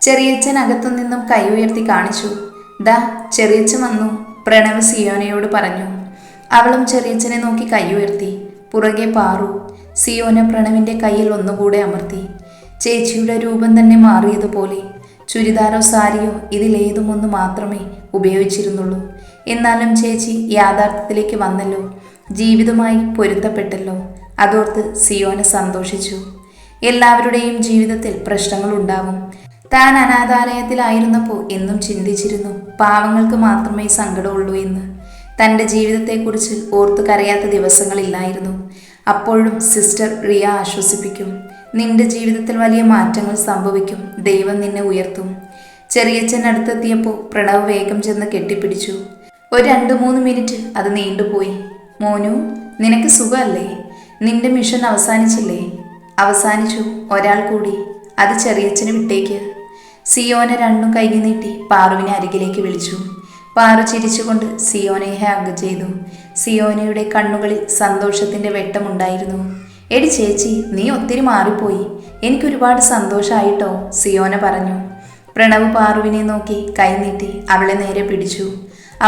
ചെറിയച്ഛൻ അകത്തുനിന്നും കൈ ഉയർത്തി കാണിച്ചു. ദാ ചെറിയച്ഛൻ വന്നു, പ്രണവ് സിയോനയോട് പറഞ്ഞു. അവളും ചെറിയച്ഛനെ നോക്കി കൈ ഉയർത്തി. പുറകെ പാറു. സിയോന പ്രണവിൻ്റെ കയ്യിൽ ഒന്നുകൂടെ അമർത്തി. ചേച്ചിയുടെ രൂപം തന്നെ മാറിയതുപോലെ. ചുരിദാറോ സാരിയോ ഇതിലേതും ഒന്ന് മാത്രമേ ഉപയോഗിച്ചിരുന്നുള്ളൂ. എന്നാലും ചേച്ചി യാഥാർത്ഥ്യത്തിലേക്ക് വന്നല്ലോ, ജീവിതമായി പൊരുത്തപ്പെട്ടല്ലോ. അതോർത്ത് സിയോന സന്തോഷിച്ചു. എല്ലാവരുടെയും ജീവിതത്തിൽ പ്രശ്നങ്ങളുണ്ടാവും. താൻ അനാഥാലയത്തിലായിരുന്നപ്പോൾ എന്നും ചിന്തിച്ചിരുന്നു പാവങ്ങൾക്ക് മാത്രമേ സങ്കടമുള്ളൂ എന്ന്. തൻ്റെ ജീവിതത്തെക്കുറിച്ച് ഓർത്തു കരയാത്ത ദിവസങ്ങളില്ലായിരുന്നു. അപ്പോഴും സിസ്റ്റർ റിയ ആശ്വസിപ്പിക്കും. നിന്റെ ജീവിതത്തിൽ വലിയ മാറ്റങ്ങൾ സംഭവിക്കും, ദൈവം നിന്നെ ഉയർത്തും. ചെറിയച്ഛൻ അടുത്തെത്തിയപ്പോൾ പ്രണവ് വേഗം ചെന്ന് കെട്ടിപ്പിടിച്ചു. ഒരു 2-3 മിനിറ്റ് അത് നീണ്ടുപോയി. മോനു, നിനക്ക് സുഖമല്ലേ? നിന്റെ മിഷൻ അവസാനിച്ചില്ലേ? അവസാനിച്ചു, ഒരാൾ കൂടി. അത് ചെറിയച്ഛന് വിട്ടേക്ക്. സിയോന രണ്ടും കൈകി നീട്ടി പാറുവിനെ അരികിലേക്ക് വിളിച്ചു. പാറു ചിരിച്ചുകൊണ്ട് സിയോനയെ ഹഗ് ചെയ്തു. സിയോനയുടെ കണ്ണുകളിൽ സന്തോഷത്തിൻ്റെ വെട്ടമുണ്ടായിരുന്നു. എടി ചേച്ചി, നീ ഒത്തിരി മാറിപ്പോയി, എനിക്കൊരുപാട് സന്തോഷമായിട്ടോ, സിയോന പറഞ്ഞു. പ്രണവ് പാറുവിനെ നോക്കി കൈനീട്ടി അവളെ നേരെ പിടിച്ചു.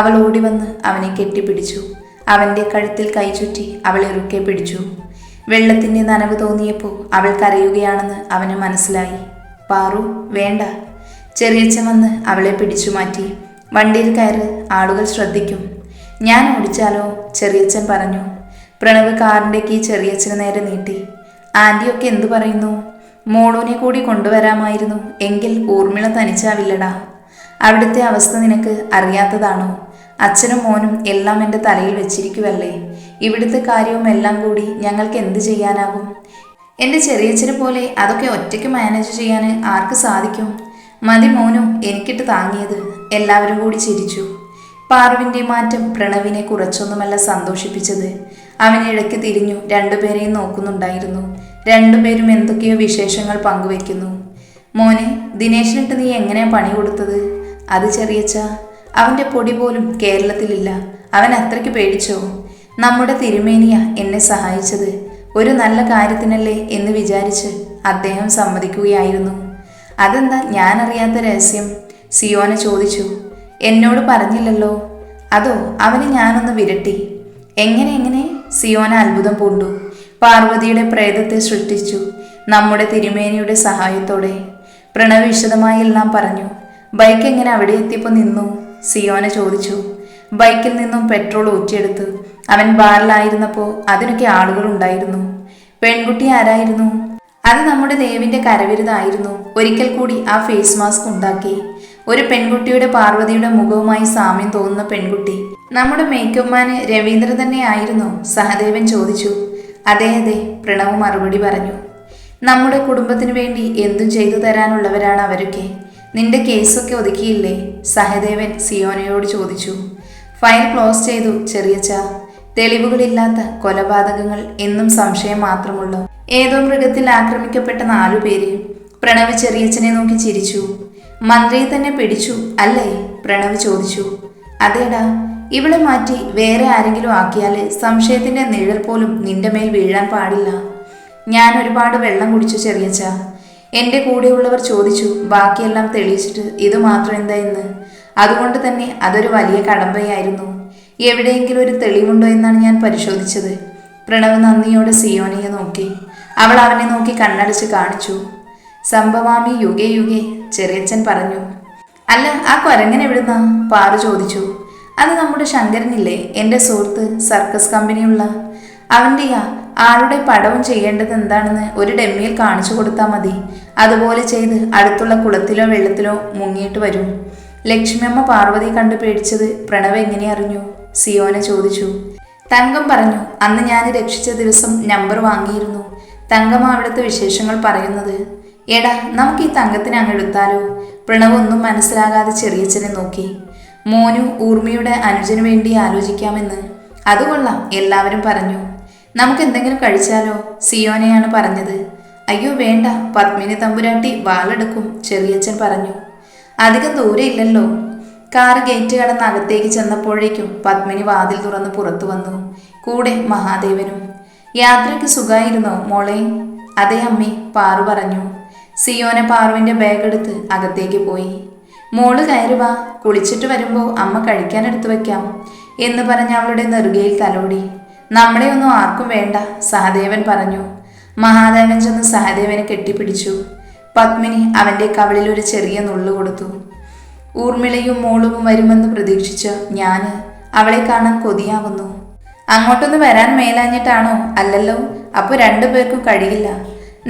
അവൾ ഓടി വന്ന് അവനെ കെട്ടിപ്പിടിച്ചു. അവൻ്റെ കഴുത്തിൽ കൈ ചുറ്റി അവളെ ഇറുക്കെ പിടിച്ചു. വെള്ളത്തിൻ്റെ നനവ് തോന്നിയപ്പോൾ അവൾ കരയുകയാണെന്ന് അവന് മനസ്സിലായി. പാറു, വേണ്ട. ചെറിയച്ഛൻ വന്ന് അവളെ പിടിച്ചു മാറ്റി. വണ്ടിയിൽ കയറ്, ആളുകൾ ശ്രദ്ധിക്കും. ഞാൻ ഓടിച്ചാലോ? ചെറിയച്ഛൻ പറഞ്ഞു. പ്രണവ് കാറിൻ്റെ കീ ചെറിയച്ഛന് നേരെ നീട്ടി. ആൻറ്റിയൊക്കെ എന്തു പറയുന്നു? മോളൂനെ കൂടി കൊണ്ടുവരാമായിരുന്നു, എങ്കിൽ ഊർമിള തനിച്ചാവില്ലടാ. അവിടുത്തെ അവസ്ഥ നിനക്ക് അറിയാത്തതാണോ? അച്ഛനും മോനും എല്ലാം എൻ്റെ തലയിൽ വെച്ചിരിക്കുവല്ലേ. ഇവിടുത്തെ കാര്യവും എല്ലാം കൂടി ഞങ്ങൾക്ക് എന്ത് ചെയ്യാനാകും? എൻ്റെ ചെറിയച്ഛനെ പോലെ അതൊക്കെ ഒറ്റയ്ക്ക് മാനേജ് ചെയ്യാൻ ആർക്ക് സാധിക്കും? മതി മോനു എനിക്കിട്ട് താങ്ങിയത്. എല്ലാവരും കൂടി ചിരിച്ചു. പാറുവിൻ്റെ മാറ്റം പ്രണവിനെ കുറച്ചൊന്നുമല്ല സന്തോഷിപ്പിച്ചത്. അവൻ ഇടയ്ക്ക് തിരിഞ്ഞു രണ്ടുപേരെയും നോക്കുന്നുണ്ടായിരുന്നു. രണ്ടുപേരും എന്തൊക്കെയോ വിശേഷങ്ങൾ പങ്കുവെക്കുന്നു. മോനെ, ദിനേശിനിട്ട് നീ എങ്ങനെയാ പണി കൊടുത്തത്? അത് ചെറിയച്ഛ, അവൻ്റെ പൊടി പോലും കേരളത്തിലില്ല. അവൻ അത്രയ്ക്ക് പേടിച്ചോ? നമ്മുടെ തിരുമേനിയ എന്നെ സഹായിച്ചത്. ഒരു നല്ല കാര്യത്തിനല്ലേ എന്ന് വിചാരിച്ച് അദ്ദേഹം സമ്മതിക്കുകയായിരുന്നു. അതെന്താ ഞാനറിയാത്ത രഹസ്യം? സിയോന ചോദിച്ചു. എന്നോട് പറഞ്ഞില്ലല്ലോ. അതോ, അവന് ഞാനൊന്ന് വിരട്ടി. എങ്ങനെ? സിയോന അത്ഭുതം പൂണ്ടു. പാർവതിയുടെ പ്രേതത്തെ സൃഷ്ടിച്ചു, നമ്മുടെ തിരുമേനിയുടെ സഹായത്തോടെ. പ്രണവ് വിശദമായി എല്ലാം പറഞ്ഞു. ബൈക്ക് എങ്ങനെ അവിടെ എത്തിയപ്പോൾ നിന്നു? സിയോന ചോദിച്ചു. ബൈക്കിൽ നിന്നും പെട്രോൾ ഊറ്റിയെടുത്ത്. അവൻ ബാറിലായിരുന്നപ്പോൾ അതിനൊക്കെ ആളുകൾ ഉണ്ടായിരുന്നു. പെൺകുട്ടി ആരായിരുന്നു? അത് നമ്മുടെ ദേവിൻ്റെ കരവിരുതായിരുന്നു. ഒരിക്കൽ കൂടി ആ ഫേസ് മാസ്ക് ഉണ്ടാക്കി. ഒരു പെൺകുട്ടിയുടെ പാർവതിയുടെ മുഖവുമായി സാമ്യം തോന്നുന്ന പെൺകുട്ടി. നമ്മുടെ മേക്കപ്പ് മാന് രവീന്ദ്രൻ തന്നെ ആയിരുന്നു? സഹദേവൻ ചോദിച്ചു. അതെ, പ്രണവ് മറുപടി പറഞ്ഞു. നമ്മുടെ കുടുംബത്തിന് വേണ്ടി എന്തും ചെയ്തു തരാനുള്ളവരാണ് അവരൊക്കെ. നിന്റെ കേസൊക്കെ ഒതുക്കിയില്ലേ? സഹദേവൻ സിയോനയോട് ചോദിച്ചു. ഫയൽ ക്ലോസ് ചെയ്തു ചെറിയച്ഛ. തെളിവുകളില്ലാത്ത കൊലപാതകങ്ങൾ എന്നും സംശയം മാത്രമുള്ളൂ. ഏതോ മൃഗത്തിൽ ആക്രമിക്കപ്പെട്ട 4 പേര്. പ്രണവ് ചെറിയച്ഛനെ നോക്കി ചിരിച്ചു. മന്ത്രിയെ തന്നെ പിടിച്ചു അല്ലേ? പ്രണവ് ചോദിച്ചു. അതേടാ, ഇവളെ മാറ്റി വേറെ ആരെങ്കിലും ആക്കിയാൽ സംശയത്തിൻ്റെ നിഴൽ പോലും നിന്റെ മേൽ വീഴാൻ പാടില്ല. ഞാൻ ഒരുപാട് വെള്ളം കുടിച്ചു ചെറിയച്ഛ. എൻ്റെ കൂടെയുള്ളവർ ചോദിച്ചു ബാക്കിയെല്ലാം തെളിയിച്ചിട്ട് ഇത് മാത്രം എന്താ എന്ന്. അതുകൊണ്ട് തന്നെ അതൊരു വലിയ കടമ്പയായിരുന്നു. എവിടെയെങ്കിലും ഒരു തെളിവുണ്ടോ എന്നാണ് ഞാൻ പരിശോധിച്ചത്. പ്രണവ് നന്ദിയോടെ സിയോനയെ നോക്കി. അവൾ അവനെ നോക്കി കണ്ണടച്ച് കാണിച്ചു. സംഭവാമി യുഗേ ചെറിയച്ഛൻ പറഞ്ഞു. അല്ല, ആ കൊരങ്ങൻ എവിടുന്നാ? പാറു ചോദിച്ചു. അത് നമ്മുടെ ശങ്കരനില്ലേ, എൻ്റെ സുഹൃത്ത്, സർക്കസ് കമ്പനിയുള്ള. അവൻ്റെയാ. ആളുടെ പടവും ചെയ്യേണ്ടത് എന്താണെന്ന് ഒരു ഡെമ്മിയിൽ കാണിച്ചു കൊടുത്താൽ മതി. അതുപോലെ ചെയ്ത് അടുത്തുള്ള കുളത്തിലോ വെള്ളത്തിലോ മുങ്ങിയിട്ട് വരും. ലക്ഷ്മിയമ്മ പാർവതി കണ്ട് പേടിച്ചത് പ്രണവ് എങ്ങനെ അറിഞ്ഞു? സിയോന ചോദിച്ചു. തങ്കം പറഞ്ഞു. അന്ന് ഞാൻ രക്ഷിച്ച ദിവസം നമ്പർ വാങ്ങിയിരുന്നു. തങ്കം അവിടുത്തെ വിശേഷങ്ങൾ പറയുന്നത്. എടാ, നമുക്ക് ഈ തങ്കത്തിനെ അങ്ങ് എടുത്താലോ? പ്രണവ് ഒന്നും മനസ്സിലാകാതെ ചെറിയച്ഛനെ നോക്കി. മോനു ഊർമിയുടെ അനുജന് വേണ്ടി ആലോചിക്കാമെന്ന്. അതുകൊള്ളാം, എല്ലാവരും പറഞ്ഞു. നമുക്ക് എന്തെങ്കിലും കഴിച്ചാലോ? സിയോനയാണ് പറഞ്ഞത്. അയ്യോ വേണ്ട, പത്മിനി തമ്പുരാട്ടി വാളെടുക്കും, ചെറിയച്ഛൻ പറഞ്ഞു. അധികം ദൂരെ ഇല്ലല്ലോ. കാർ ഗേറ്റ് കടന്ന് അകത്തേക്ക് ചെന്നപ്പോഴേക്കും പത്മിനി വാതിൽ തുറന്ന് പുറത്തു വന്നു. കൂടെ മഹാദേവനും. യാത്രയ്ക്ക് സുഖമായിരുന്നോ മോളെ? അതെ അമ്മേ, പാറു പറഞ്ഞു. സിയോന പാറുവിന്റെ ബാഗ് എടുത്ത് അകത്തേക്ക് പോയി. മോള് കയറി വാ, കുളിച്ചിട്ട് വരുമ്പോൾ അമ്മ കഴിക്കാൻ എടുത്തു വെക്കാം എന്ന് പറഞ്ഞ് അവളുടെ നെറുകയിൽ തലോടി. നമ്മളെ ഒന്നും ആർക്കും വേണ്ട, സഹദേവൻ പറഞ്ഞു. മഹാദേവൻ ചെന്ന് സഹദേവനെ കെട്ടിപ്പിടിച്ചു. പത്മിനി അവന്റെ കവിളിൽ ഒരു ചെറിയ നുള്ളു കൊടുത്തു. ഊർമിളയും മോളും വരുമെന്ന് പ്രതീക്ഷിച്ച് ഞാന് അവളെ കാണാൻ കൊതിയാവുന്നു. അങ്ങോട്ടൊന്ന് വരാൻ മേലാഞ്ഞിട്ടാണോ? അല്ലല്ലോ, അപ്പൊ രണ്ടുപേർക്കും കഴിയില്ല.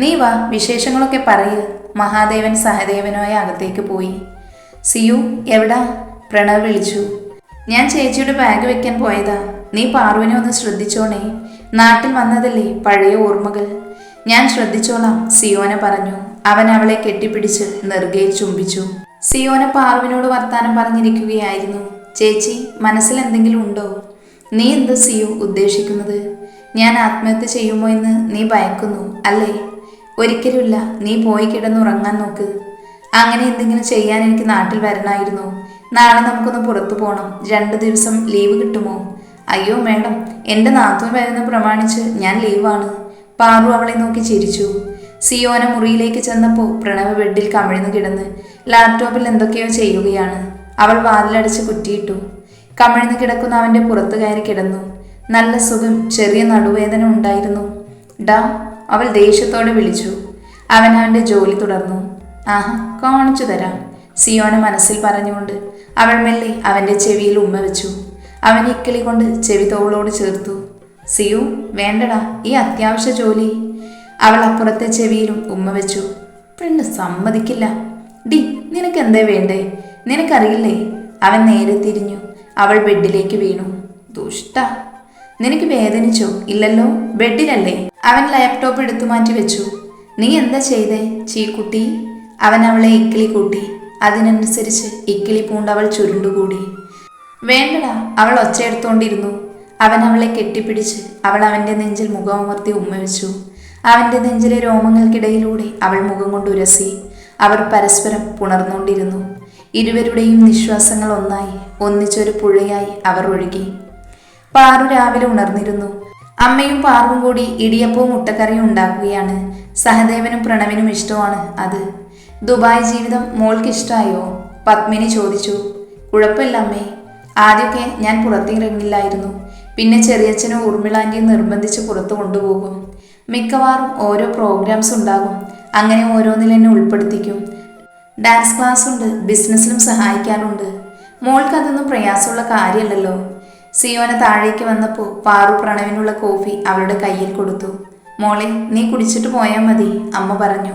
നീ വാ, വിശേഷങ്ങളൊക്കെ പറയ്. മഹാദേവൻ സഹദേവനായ അകത്തേക്ക് പോയി. സിയു എവിടാ? പ്രണവ് വിളിച്ചു. ഞാൻ ചേച്ചിയുടെ ബാഗ് വെക്കാൻ പോയതാ. നീ പാറുവിനെ ഒന്ന് ശ്രദ്ധിച്ചോണേ, നാട്ടിൽ വന്നതല്ലേ, പഴയ ഓർമ്മകൾ. ഞാൻ ശ്രദ്ധിച്ചോളാം, സിയോന പറഞ്ഞു. അവൻ അവളെ കെട്ടിപ്പിടിച്ച് നെറുകയിൽ ചുംബിച്ചു. സിയോന പാറുവിനോട് വർത്താനം പറഞ്ഞിരിക്കുകയായിരുന്നു. ചേച്ചി, മനസ്സിൽ എന്തെങ്കിലും ഉണ്ടോ? നീ എന്ത് സിയു ഉദ്ദേശിക്കുന്നത്? ഞാൻ ആത്മഹത്യ ചെയ്യുമോ എന്ന് നീ ഭയക്കുന്നു അല്ലേ? ഒരിക്കലുമില്ല, നീ പോയി കിടന്നുറങ്ങാൻ നോക്ക്. അങ്ങനെ എന്തെങ്കിലും ചെയ്യാൻ എനിക്ക് നാട്ടിൽ വരണമായിരുന്നു. നാളെ നമുക്കൊന്ന് പുറത്തു പോകണം. 2 ദിവസം ലീവ് കിട്ടുമോ? അയ്യോ മേഡം, എൻ്റെ നാത്തൂൻ വരുന്ന പ്രമാണിച്ച് ഞാൻ ലീവാണ്. പാറു അവളെ നോക്കി ചിരിച്ചു. സിയോന മുറിയിലേക്ക് ചെന്നപ്പോൾ പ്രണവ് ബെഡിൽ കമിഴ്ന്നു കിടന്ന് ലാപ്ടോപ്പിൽ എന്തൊക്കെയോ ചെയ്യുകയാണ്. അവൾ വാതിലടച്ച് കുറ്റിയിട്ടു. കമിഴ്ന്നു കിടക്കുന്ന അവൻ്റെ പുറത്തു കയറി കിടന്നു. നല്ല സുഖം, ചെറിയ നടുവേദന ഉണ്ടായിരുന്നു. ഡാ, അവൾ ദേഷ്യത്തോടെ വിളിച്ചു. അവൻ അവൻ്റെ ജോലി തുടർന്നു. ആഹാ, കാണിച്ചു തരാം, സിയോന മനസ്സിൽ പറഞ്ഞുകൊണ്ട് അവൾ മെല്ലെ അവൻ്റെ ചെവിയിൽ ഉമ്മ വെച്ചു. അവൻ ഇക്കിളി കൊണ്ട് ചെവി തോളോട് ചേർത്തു. സിയു വേണ്ടടാ, ഈ അത്യാവശ്യ ജോലി. അവൾ അപ്പുറത്തെ ചെവിയിലും ഉമ്മ വെച്ചു. പെണ്ണ് സമ്മതിക്കില്ല. ഡി, നിനക്ക് എന്തേ വേണ്ടേ? നിനക്കറിയില്ലേ? അവൻ നേരെ തിരിഞ്ഞു. അവൾ ബെഡിലേക്ക് വീണു. ദുഷ്ട, നിനക്ക് വേദനിച്ചോ? ഇല്ലല്ലോ, ബെഡിലല്ലേ? അവൻ ലാപ്ടോപ്പ് എടുത്തു മാറ്റി വെച്ചു. നീ എന്താ ചെയ്തേ ചീക്കുട്ടി? അവൻ അവളെ ഇക്കിളി കൂട്ടി. അതിനനുസരിച്ച് ഇക്കിളി പൂണ്ടവൾ ചുരുണ്ടുകൂടി. വേണ്ടടാ, അവൾ ഒച്ചയെടുത്തോണ്ടിരുന്നു. അവൻ അവളെ കെട്ടിപ്പിടിച്ച് അവൾ അവൻ്റെ നെഞ്ചിൽ മുഖമമർത്തി ഉമ്മ വെച്ചു. അവൻ്റെ നെഞ്ചിലെ രോമങ്ങൾക്കിടയിലൂടെ അവൾ മുഖം കൊണ്ട് ഉരസി. അവർ പരസ്പരം പുണർന്നുകൊണ്ടിരുന്നു. ഇരുവരുടെയും നിശ്വാസങ്ങൾ ഒന്നായി, ഒന്നിച്ചൊരു പുഴയായി അവർ ഒഴുകി. പാറു രാവിലെ ഉണർന്നിരുന്നു. അമ്മയും പാറുവും കൂടി ഇടിയപ്പവും മുട്ടക്കറിയും ഉണ്ടാക്കുകയാണ്. സഹദേവനും പ്രണവിനും ഇഷ്ടമാണ് അത്. ദുബായ് ജീവിതം മോൾക്ക് ഇഷ്ടമായോ? പത്മിനി ചോദിച്ചു. കുഴപ്പമില്ല അമ്മേ. ആദ്യമൊക്കെ ഞാൻ പുറത്തിറങ്ങില്ലായിരുന്നു. പിന്നെ ചെറിയച്ഛനും ഊർമിളാൻ്റെയും നിർബന്ധിച്ച് പുറത്തു കൊണ്ടുപോകും. മിക്കവാറും ഓരോ പ്രോഗ്രാംസ് ഉണ്ടാകും. അങ്ങനെ ഓരോന്നിൽ എന്നെ ഉൾപ്പെടുത്തിക്കും. ഡാൻസ് ക്ലാസ് ഉണ്ട്, ബിസിനസ്സിലും സഹായിക്കാറുണ്ട്. മോൾക്ക് അതൊന്നും പ്രയാസമുള്ള കാര്യമല്ലല്ലോ. സിയോന താഴേക്ക് വന്നപ്പോൾ പാറു പ്രണവിനുള്ള കോഫി അവളുടെ കയ്യിൽ കൊടുത്തു. മോളെ, നീ കുടിച്ചിട്ട് പോയാൽ മതി, അമ്മ പറഞ്ഞു.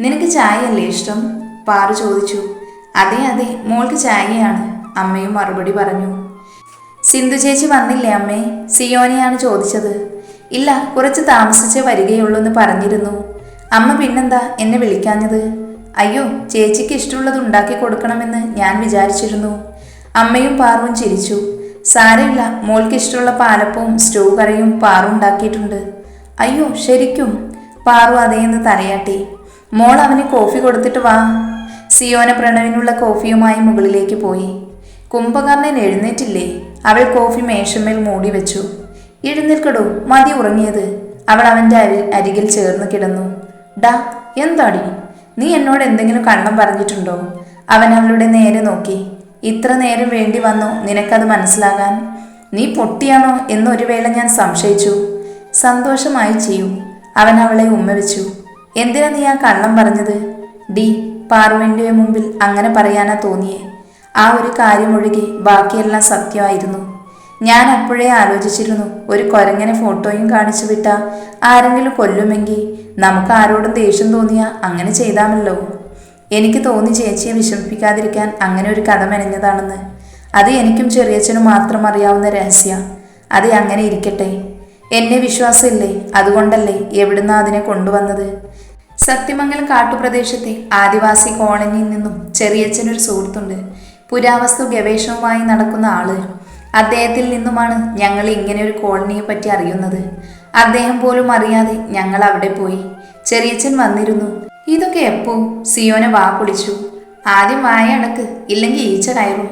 നിനക്ക് ചായയല്ലേ ഇഷ്ടം? പാറു ചോദിച്ചു. അതെ അതെ, മോൾക്ക് ചായയാണ്, അമ്മയും മറുപടി പറഞ്ഞു. സിന്ധു ചേച്ചി വന്നില്ലേ അമ്മേ? സിയോനയാണ് ചോദിച്ചത്. ഇല്ല, കുറച്ച് താമസിച്ചേ വരികയുള്ളൂ എന്ന് പറഞ്ഞിരുന്നു. അമ്മ പിന്നെന്താ എന്നെ വിളിക്കാഞ്ഞത്? അയ്യോ, ചേച്ചിക്ക് ഇഷ്ടമുള്ളത് ഉണ്ടാക്കി കൊടുക്കണമെന്ന് ഞാൻ വിചാരിച്ചിരുന്നു. അമ്മയും പാറുവും ചിരിച്ചു. സാരമില്ല, മോൾക്ക് ഇഷ്ടമുള്ള പാലപ്പവും സ്റ്റൂ കറിയും പാറു ഉണ്ടാക്കിയിട്ടുണ്ട്. അയ്യോ ശരിക്കും? പാറു അതേന്ന് തലയാട്ടി. മോൾ അവന് കോഫി കൊടുത്തിട്ട് വാ. സിയോന പ്രണവിനുള്ള കോഫിയുമായി മുകളിലേക്ക് പോയി. കുംഭകർണൻ എഴുന്നേറ്റില്ലേ? അവൾ കോഫി മേശമേൽ മൂടി വെച്ചു. എഴുന്നേൽക്കടോ, മതി ഉറങ്ങിയത്. അവൾ അവൻ്റെ അരികിൽ ചേർന്ന് കിടന്നു. ഡാ, എന്താടി, നീ എന്നോട് എന്തെങ്കിലും കള്ളം പറഞ്ഞിട്ടുണ്ടോ? അവൻ അവളുടെ നേരെ നോക്കി. ഇത്ര നേരം വേണ്ടി വന്നോ നിനക്കത് മനസ്സിലാകാൻ? നീ പൊട്ടിയാണോ എന്നൊരു വേള ഞാൻ സംശയിച്ചു. സന്തോഷമായി ചെയ്യൂ. അവൻ അവളെ ഉമ്മ വെച്ചു. എന്തിനാ നീ ആ കള്ളം പറഞ്ഞത്? ഡി, പാറുവിൻ്റെ മുമ്പിൽ അങ്ങനെ പറയാനാ തോന്നിയേ? ആ ഒരു കാര്യമൊഴികെ ബാക്കിയെല്ലാം സത്യമായിരുന്നു. ഞാൻ അപ്പോഴേ ആലോചിച്ചിരുന്നു, ഒരു കുരങ്ങനെ ഫോട്ടോയും കാണിച്ചു വിട്ടാൽ ആരെങ്കിലും കൊല്ലുമെങ്കിൽ നമുക്ക് ആരോടും ദേഷ്യം തോന്നിയാൽ അങ്ങനെ ചെയ്താമല്ലോ. എനിക്ക് തോന്നി ചേച്ചിയെ വിഷമിപ്പിക്കാതിരിക്കാൻ അങ്ങനെ ഒരു കഥ മെനഞ്ഞതാണെന്ന്. അത് എനിക്കും ചെറിയച്ഛനും മാത്രം അറിയാവുന്ന രഹസ്യ. അത് അങ്ങനെ ഇരിക്കട്ടെ. എന്നെ വിശ്വാസമില്ലേ? അതുകൊണ്ടല്ലേ എവിടുന്നാ അതിനെ കൊണ്ടുവന്നത്? സത്യമംഗലം കാട്ടുപ്രദേശത്തെ ആദിവാസി കോളനിയിൽ നിന്നും ചെറിയച്ഛനൊരു സുഹൃത്തുണ്ട്. പുരാവസ്തു ഗവേഷണവുമായി നടക്കുന്ന ആള്. അദ്ദേഹത്തിൽ നിന്നുമാണ് ഞങ്ങൾ ഇങ്ങനെ ഒരു കോളനിയെ പറ്റി അറിയുന്നത്. അദ്ദേഹം പോലും അറിയാതെ ഞങ്ങൾ അവിടെ പോയി. ചെറിയച്ഛൻ വന്നിരുന്നു. ഇതൊക്കെ എപ്പോ? സിയോന വാ പൊളിച്ചു. ആദ്യം വായ അടക്ക്, ഇല്ലെങ്കിൽ ഈച്ച കയറും.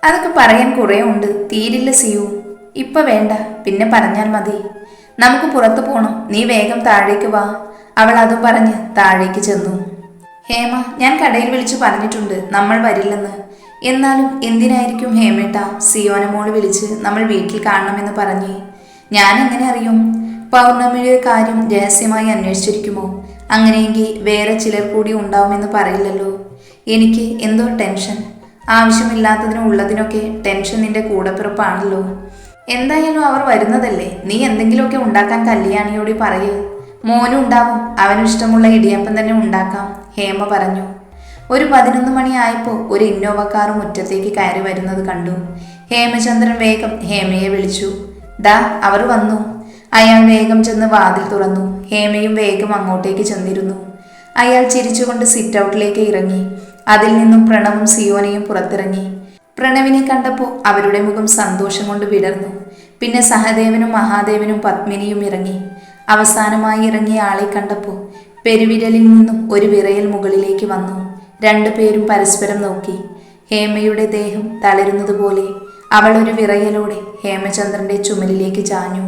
അതൊക്കെ പറയാൻ കുറേ ഉണ്ട്, തീരില്ല സിയു. ഇപ്പൊ വേണ്ട, പിന്നെ പറഞ്ഞാൽ മതി. നമുക്ക് പുറത്തു പോണം, നീ വേഗം താഴേക്ക് വാ. അവൾ അതും പറഞ്ഞ് താഴേക്ക് ചെന്നു. ഹേമ, ഞാൻ കടയിൽ വിളിച്ചു പറഞ്ഞിട്ടുണ്ട് നമ്മൾ വരില്ലെന്ന്. എന്നാലും എന്തിനായിരിക്കും ഹേമേട്ട സിയോന മോള് വിളിച്ച് നമ്മൾ വീട്ടിൽ കാണണമെന്ന് പറഞ്ഞേ? ഞാൻ എങ്ങനെ അറിയും? പൗർണമിയുടെ കാര്യം രഹസ്യമായി അന്വേഷിച്ചിരിക്കുമോ? അങ്ങനെയെങ്കിൽ വേറെ ചിലർ കൂടി ഉണ്ടാവുമെന്ന് പറയില്ലല്ലോ. എനിക്ക് എന്തോ ടെൻഷൻ. ആവശ്യമില്ലാത്തതിനും ഉള്ളതിനൊക്കെ ടെൻഷൻ നിന്റെ കൂടപ്പിറപ്പാണല്ലോ. എന്തായാലും അവർ വരുന്നതല്ലേ, നീ എന്തെങ്കിലുമൊക്കെ ഉണ്ടാക്കാൻ കല്യാണിയോട് പറയൂ. മോനും ഉണ്ടാവും, അവനിഷ്ടമുള്ള ഇടിയപ്പം തന്നെ ഉണ്ടാക്കാം, ഹേമ പറഞ്ഞു. ഒരു 11 മണിയായപ്പോൾ ഒരു ഇന്നോവ കാർ മുറ്റത്തേക്ക് കയറി വരുന്നത് കണ്ടു. ഹേമചന്ദ്രൻ വേഗം ഹേമയെ വിളിച്ചു. ദാ അവർ വന്നു. അയാൾ വേഗം ചെന്ന് വാതിൽ തുറന്നു. ഹേമയും വേഗം അങ്ങോട്ടേക്ക് ചെന്നിരുന്നു. അയാൾ ചിരിച്ചുകൊണ്ട് സിറ്റ് ഔട്ടിലേക്ക് ഇറങ്ങി. അതിൽ നിന്നും പ്രണവും സിയോനയും പുറത്തിറങ്ങി. പ്രണവിനെ കണ്ടപ്പോൾ അവരുടെ മുഖം സന്തോഷം കൊണ്ട് വിടർന്നു. പിന്നെ സഹദേവനും മഹാദേവനും പത്മിനിയും ഇറങ്ങി. അവസാനമായി ഇറങ്ങിയ ആളെ കണ്ടപ്പോൾ പെരുവിരലിൽ നിന്നും ഒരു വിറയൽ മുകളിലേക്ക് വന്നു. രണ്ടുപേരും പരസ്പരം നോക്കി. ഹേമയുടെ ദേഹം തളരുന്നത് പോലെ അവൾ ഒരു വിറയലോടെ ഹേമചന്ദ്രന്റെ ചുമലിലേക്ക് ചാഞ്ഞു.